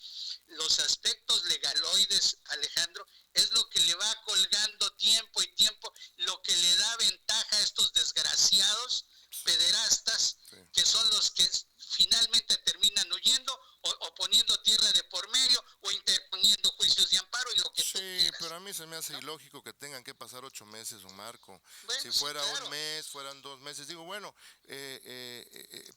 los aspectos legaloides, Alejandro, es lo que le va colgando tiempo y tiempo, lo que le da ventaja a estos desgraciados pederastas, sí, que son los que finalmente terminan huyendo o poniendo tierra de por medio o interponiendo juicios de amparo y lo que sí, tú quieras. Pero a mí se me me hace ilógico que tengan que pasar 8 meses, don Marco. Bueno, Si fuera sí, claro. un mes, fueran 2 meses, digo, bueno,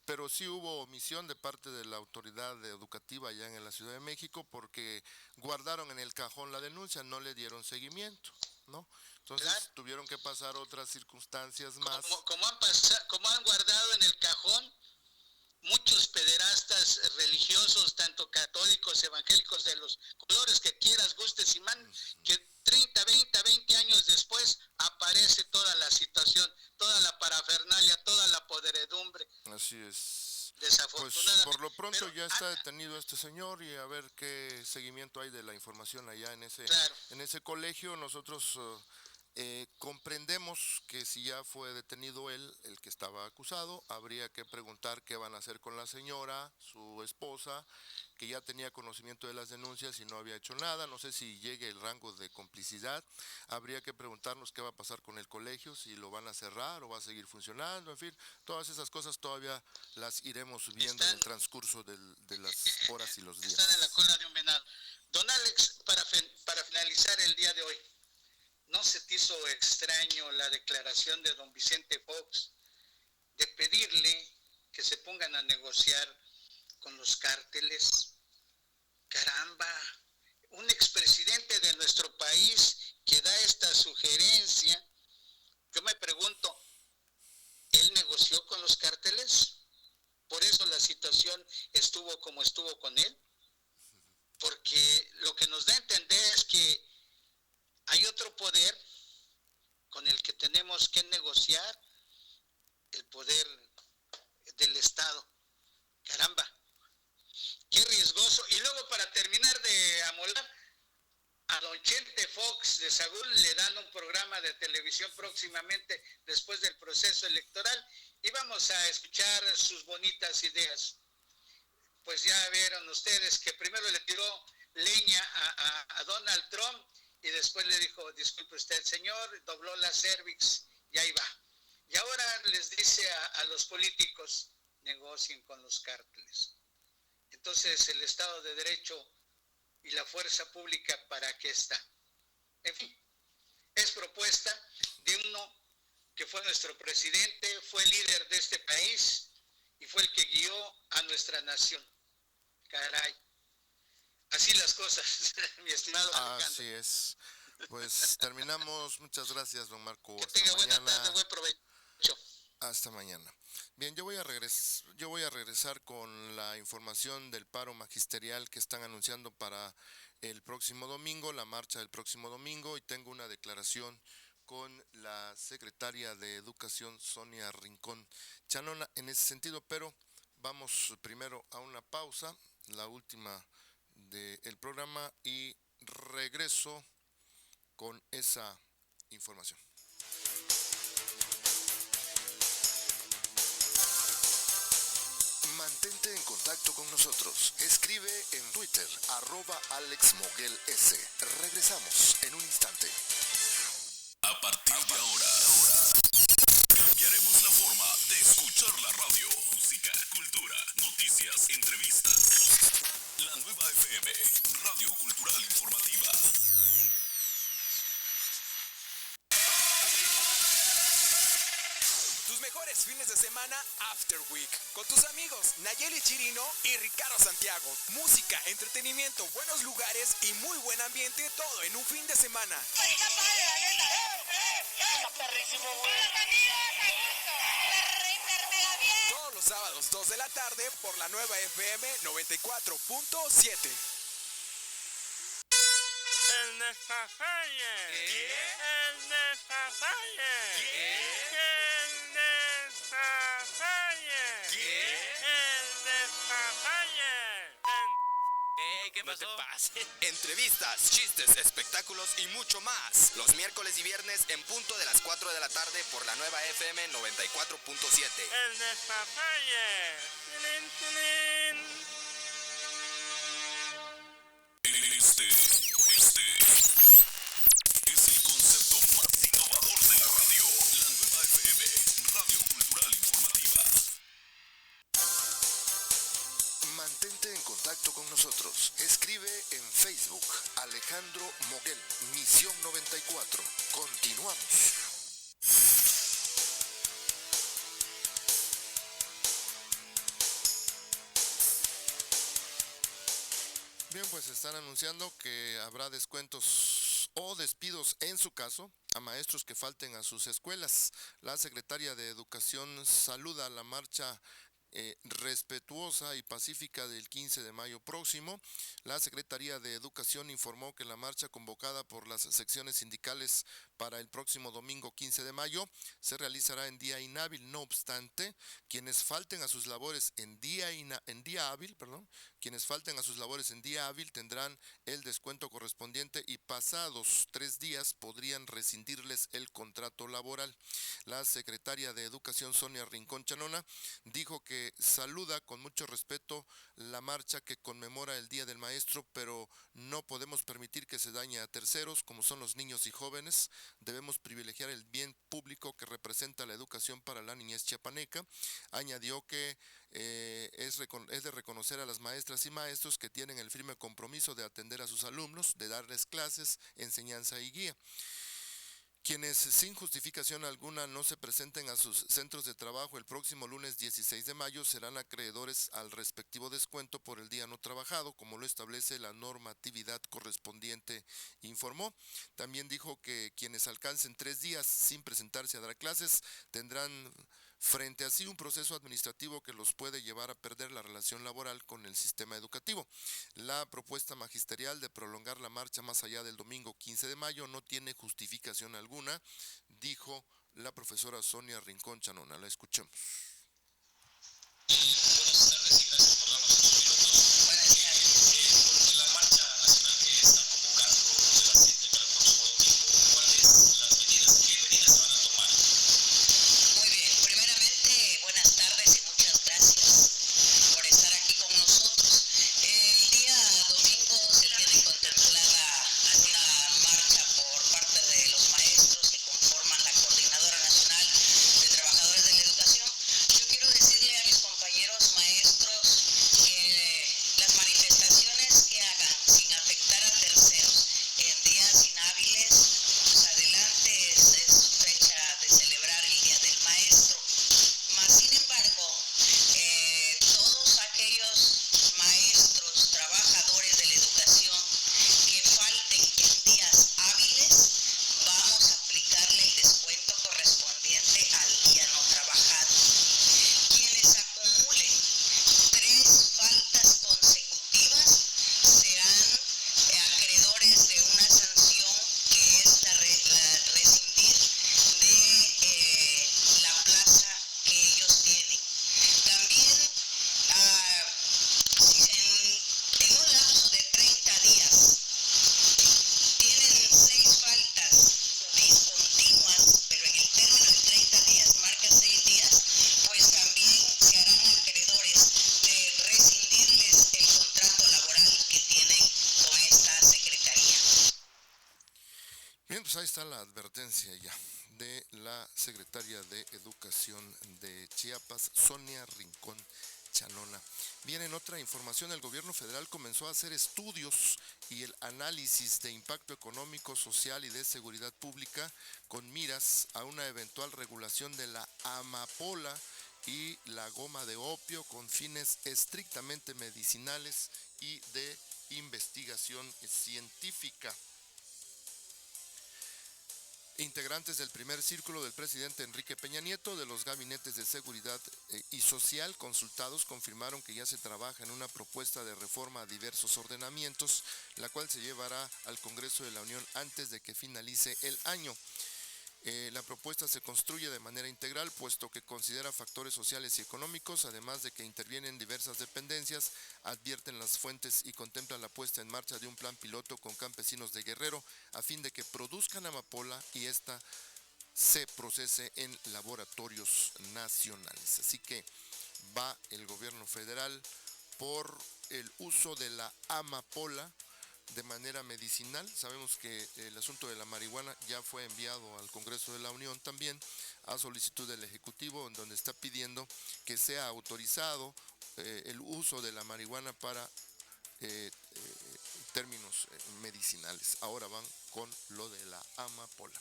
pero sí hubo omisión de parte de la autoridad educativa allá en la Ciudad de México porque guardaron en el cajón la denuncia, no le dieron seguimiento, ¿no? Entonces Claro. tuvieron que pasar otras circunstancias más. Como han guardado en el cajón muchos pederastas religiosos, tanto católicos, evangélicos, de los colores que quieras, gustes y mandes, que 30, 20 años después aparece toda la situación, toda la parafernalia, toda la podredumbre. Así es. Pues Desafortunadamente. por lo pronto Pero, ya está detenido este señor y a ver qué seguimiento hay de la información allá Claro. en ese colegio. Nosotros comprendemos que si ya fue detenido él, el que estaba acusado, habría que preguntar qué van a hacer con la señora, su esposa, que ya tenía conocimiento de las denuncias y no había hecho nada. No sé si llegue el rango de complicidad. Habría que preguntarnos qué va a pasar con el colegio, si lo van a cerrar o va a seguir funcionando. En fin, todas esas cosas todavía las iremos viendo en el transcurso de las horas y los días. Están en la cola de un venado. Don Alex, para finalizar el día de hoy, ¿no se te hizo extraño la declaración de don Vicente Fox de pedirle que se pongan a negociar con los cárteles? Caramba, un expresidente de nuestro país que da esta sugerencia. Yo me pregunto, ¿él negoció con los cárteles? ¿Por eso la situación estuvo como estuvo con él? Porque lo que nos da a entender es que hay otro poder con el que tenemos que negociar, el poder del Estado. Caramba, qué riesgoso. Y luego, para terminar de amolar, a don Chente Fox de Sagún le dan un programa de televisión próximamente después del proceso electoral y vamos a escuchar sus bonitas ideas. Pues ya vieron ustedes que primero le tiró leña a Donald Trump y después le dijo, disculpe usted, señor, dobló la cervix y ahí va. Y ahora les dice a los políticos, negocien con los cárteles. Entonces, el Estado de Derecho y la fuerza pública, ¿para qué está? En fin, es propuesta de uno que fue nuestro presidente, fue líder de este país y fue el que guió a nuestra nación. Caray. Así las cosas, mi estimado Alejandro. Así es. Pues terminamos. Muchas gracias, don Marco. Que tenga buena tarde, buen provecho. Hasta mañana. Bien, yo voy a regresar con la información del paro magisterial que están anunciando para el próximo domingo, la marcha del próximo domingo, y tengo una declaración con la secretaria de Educación, Sonia Rincón Chanona, en ese sentido, pero vamos primero a una pausa, la última del programa, y regreso con esa información. Mantente en contacto con nosotros. Escribe en Twitter, @AlexMoguelS. Regresamos en un instante. A partir de ahora, cambiaremos la forma de escuchar la radio. Música, cultura, noticias, entrevistas. La nueva FM, Radio Cultural Informativa. Tus mejores fines de semana After Week con tus amigos Nayeli Chirino y Ricardo Santiago. Música, entretenimiento, buenos lugares y muy buen ambiente, todo en un fin de semana. Está padre, la neta. Está perrísimo, güey. Con los amigos, a gusto. Mega bien. Todos los sábados 2 de la tarde por la nueva FM 94.7. El despapalle. ¿Qué? El despapalle. ¿Qué? El despapalle. ¿Qué? El despapalle. ¿Qué pasó? No te pases. Entrevistas, chistes, espectáculos y mucho más. Los miércoles y viernes en punto de las 4 de la tarde por la nueva FM 94.7. El despapalle. Tilín, tilín. Este es el concepto más innovador de la radio. La nueva FM, Radio Cultural Informativa. Mantente en contacto con con nosotros. Escribe en Facebook Alejandro Moguel, Misión 94. Continuamos. Bien, pues están anunciando que habrá descuentos o despidos, en su caso, a maestros que falten a sus escuelas. La secretaria de Educación saluda la marcha respetuosa y pacífica del 15 de mayo próximo. La Secretaría de Educación informó que la marcha convocada por las secciones sindicales para el próximo domingo 15 de mayo se realizará en día inhábil. No obstante, quienes falten a sus labores en día hábil, tendrán el descuento correspondiente y pasados 3 días podrían rescindirles el contrato laboral. La secretaria de Educación, Sonia Rincón Chanona, dijo que saluda con mucho respeto la marcha que conmemora el Día del Maestro, pero no podemos permitir que se dañe a terceros, como son los niños y jóvenes. Debemos privilegiar el bien público que representa la educación para la niñez chiapaneca. Añadió que es de reconocer a las maestras y maestros que tienen el firme compromiso de atender a sus alumnos, de darles clases, enseñanza y guía. Quienes sin justificación alguna no se presenten a sus centros de trabajo el próximo lunes 16 de mayo serán acreedores al respectivo descuento por el día no trabajado, como lo establece la normatividad correspondiente, informó. También dijo que quienes alcancen 3 días sin presentarse a dar clases tendrán frente a sí un proceso administrativo que los puede llevar a perder la relación laboral con el sistema educativo. La propuesta magisterial de prolongar la marcha más allá del domingo 15 de mayo no tiene justificación alguna, dijo la profesora Sonia Rincón Chanona. La escuchemos. Buenas tardes y gracias por darnos unos minutos. Buenas tardes. Porque la marcha nacional que están convocando los de la CENTE para el próximo domingo, ¿cuáles las medidas? ¿Qué medidas van a tomar? Muy bien, primeramente buenas tardes y muchas gracias por estar aquí con nosotros. El día domingo se tiene contemplada una marcha por parte de los maestros que conforman la Coordinadora Nacional de Trabajadores de la Educación. Yo quiero decirle a mis compañeros maestros que las manifestaciones que hagan sin afectar a terceros en días inhábiles, pues adelante, es fecha de celebrar el Día del Maestro. Mas, sin embargo, todos aquellos maestros, trabajadores de la educación que falten en días hábiles, vamos a aplicarle el descuento correspondiente al día no trabajado. Quienes acumulen 3 faltas consecutivas serán acreedores de una sanción que es la rescindir de la plaza que ellos tienen. También en un lapso de 30 días tienen 6 faltas discontinuas, pero en el término de 30 días marca 6 días, pues también se harán acreedores de rescindirles el contrato laboral que tienen con esta secretaría. Bien, pues ahí está la advertencia ya de la secretaria de Educación de Chiapas, Sonia Rincón Chanona. Bien, en otra información, el gobierno federal comenzó a hacer estudios y el análisis de impacto económico, social y de seguridad pública con miras a una eventual regulación de la amapola y la goma de opio con fines estrictamente medicinales y de investigación científica. Integrantes del primer círculo del presidente Enrique Peña Nieto de los gabinetes de seguridad y social consultados confirmaron que ya se trabaja en una propuesta de reforma a diversos ordenamientos, la cual se llevará al Congreso de la Unión antes de que finalice el año. La propuesta se construye de manera integral, puesto que considera factores sociales y económicos, además de que intervienen diversas dependencias, advierten las fuentes y contemplan la puesta en marcha de un plan piloto con campesinos de Guerrero, a fin de que produzcan amapola y esta se procese en laboratorios nacionales. Así que va el gobierno federal por el uso de la amapola de manera medicinal. Sabemos que el asunto de la marihuana ya fue enviado al Congreso de la Unión también a solicitud del Ejecutivo, en donde está pidiendo que sea autorizado el uso de la marihuana para términos medicinales. Ahora van con lo de la amapola.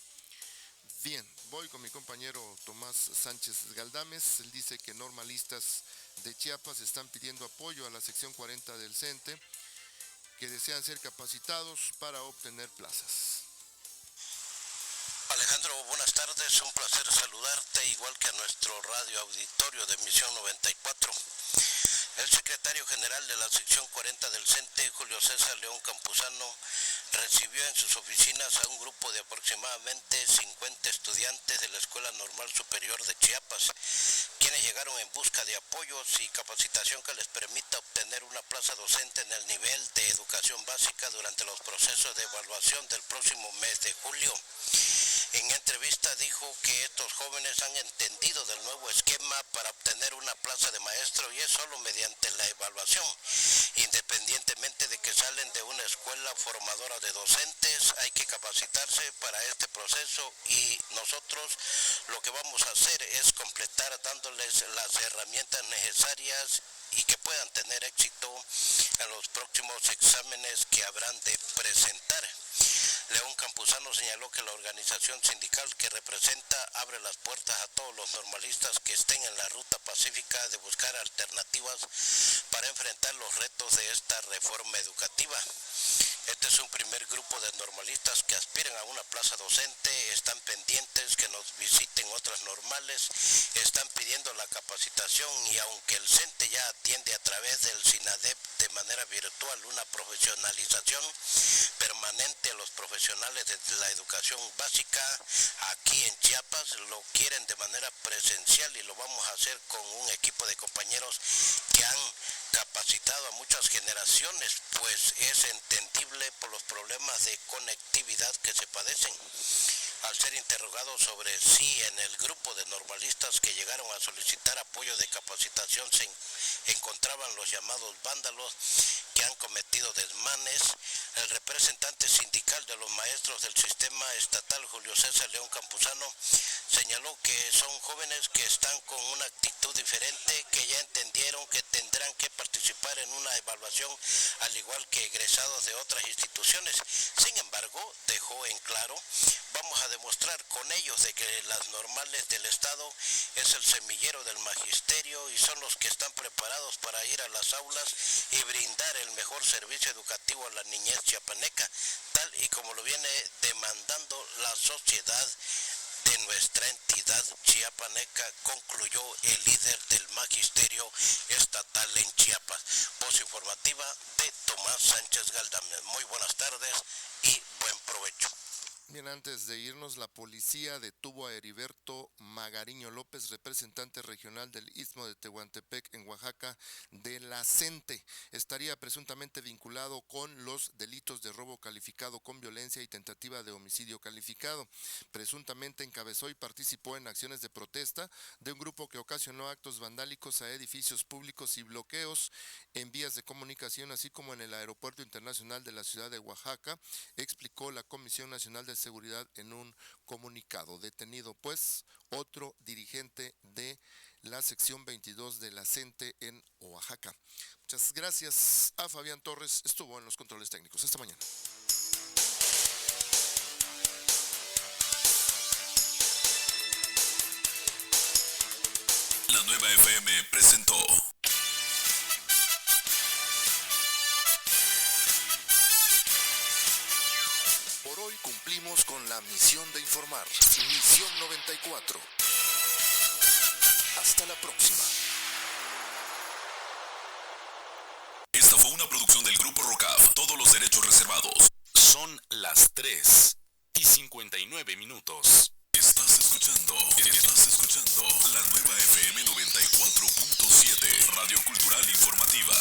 Bien, voy con mi compañero Tomás Sánchez Galdames. Él dice que normalistas de Chiapas están pidiendo apoyo a la sección 40 del CENTE, que desean ser capacitados para obtener plazas. Alejandro, buenas tardes, un placer saludarte, igual que a nuestro radio auditorio de Misión 94. El secretario general de la sección 40 del CENTE, Julio César León Campuzano, recibió en sus oficinas a un grupo de aproximadamente 50 estudiantes de la Escuela Normal Superior de Chiapas, quienes llegaron en busca de apoyos y capacitación que les permita obtener una plaza docente en el nivel de educación básica durante los procesos de evaluación del próximo mes de julio. En entrevista dijo que estos jóvenes han entendido del nuevo esquema para obtener una plaza de maestro y es solo mediante la evaluación. Independientemente de que salen de una escuela formadora de docentes, hay que capacitarse para este proceso y nosotros lo que vamos a hacer es completar dándoles las herramientas necesarias y que puedan tener éxito en los próximos exámenes que habrán de presentar. León Campuzano señaló que la organización sindical que representa abre las puertas a todos los normalistas que estén en la ruta pacífica de buscar alternativas para enfrentar los retos de esta reforma educativa. Este es un primer grupo de normalistas que aspiran a una plaza docente, están pendientes que nos visiten otras normales, están pidiendo la capacitación y aunque el CENTE ya atiende a través del SINADEP de manera virtual una profesionalización permanente a los profesionales de la educación básica, aquí en Chiapas lo quieren de manera presencial y lo vamos a hacer con un equipo de compañeros que han capacitado a muchas generaciones, pues es entendible por los problemas de conectividad que se padecen. Al ser interrogados sobre si en el grupo de normalistas que llegaron a solicitar apoyo de capacitación se encontraban los llamados vándalos que han cometido desmanes, el representante sindical de los maestros del sistema estatal, Julio César León Campuzano, señaló que son jóvenes que están con una actitud diferente, que ya entendieron que tendrán que participar en una evaluación al igual que egresados de otras instituciones. Sin embargo, dejó en claro, vamos a demostrar con ellos de que las normales del Estado es el semillero del magisterio y son los que están preparados para ir a las aulas y brindar el mejor servicio educativo a la niñez chiapaneca, tal y como lo viene demandando la sociedad de nuestra entidad chiapaneca, concluyó el líder del magisterio estatal en Chiapas. Voz informativa de Tomás Sánchez Galdames. Muy buenas tardes y buen provecho. Bien, antes de irnos, la policía detuvo a Heriberto Magariño López, representante regional del Istmo de Tehuantepec en Oaxaca de la CENTE. Estaría presuntamente vinculado con los delitos de robo calificado con violencia y tentativa de homicidio calificado. Presuntamente encabezó y participó en acciones de protesta de un grupo que ocasionó actos vandálicos a edificios públicos y bloqueos en vías de comunicación, así como en el Aeropuerto Internacional de la ciudad de Oaxaca, explicó la Comisión Nacional de Seguridad en un comunicado. Detenido pues otro dirigente de la sección 22 de la CENTE en Oaxaca. Muchas gracias a Fabián Torres, estuvo en los controles técnicos. Hasta mañana. La Nueva FM presentó Cumplimos con la misión de informar. Misión 94. Hasta la próxima. Esta fue una producción del Grupo Rocaf. Todos los derechos reservados. Son las 3:59. Estás escuchando la Nueva FM 94.7. Radio Cultural Informativa.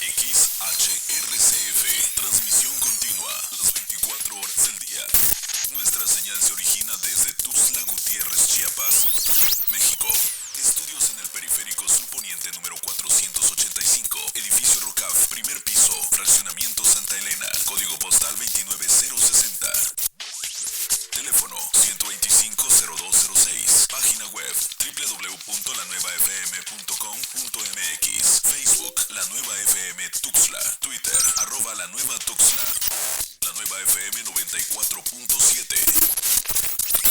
XHRCF. Transmisión continua. Las 24 horas del día. Nuestra señal se origina desde Tuxtla Gutiérrez, Chiapas, México. Estudios en el periférico surponiente número 485. Edificio Rocaf, primer piso. Fraccionamiento Santa Elena. Código postal 29060. Teléfono 125. www.lanuevafm.com.mx, Facebook La Nueva FM Tuxtla, Twitter @La Nueva Tuxtla. La Nueva FM 94.7.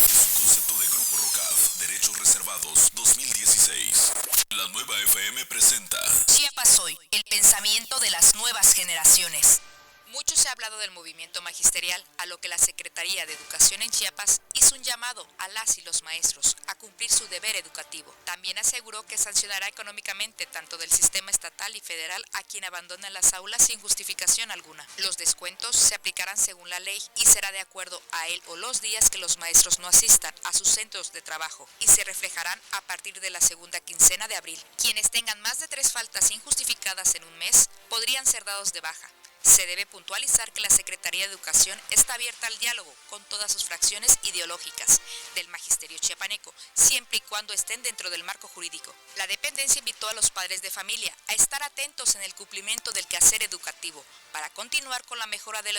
Es un concepto de Grupo Rocad, Derechos Reservados 2016. La Nueva FM presenta Chiapas Hoy, el pensamiento de las nuevas generaciones. Mucho se ha hablado del movimiento magisterial, a lo que la Secretaría de Educación en Chiapas hizo un llamado a las y los maestros a cumplir su deber educativo. También aseguró que sancionará económicamente tanto del sistema estatal y federal a quien abandona las aulas sin justificación alguna. Los descuentos se aplicarán según la ley y será de acuerdo a él o los días que los maestros no asistan a sus centros de trabajo y se reflejarán a partir de la segunda quincena de abril. Quienes tengan más de 3 faltas injustificadas en un mes podrían ser dados de baja. Se debe puntualizar que la Secretaría de Educación está abierta al diálogo con todas sus fracciones ideológicas del magisterio chiapaneco, siempre y cuando estén dentro del marco jurídico. La dependencia invitó a los padres de familia a estar atentos en el cumplimiento del quehacer educativo para continuar con la mejora de la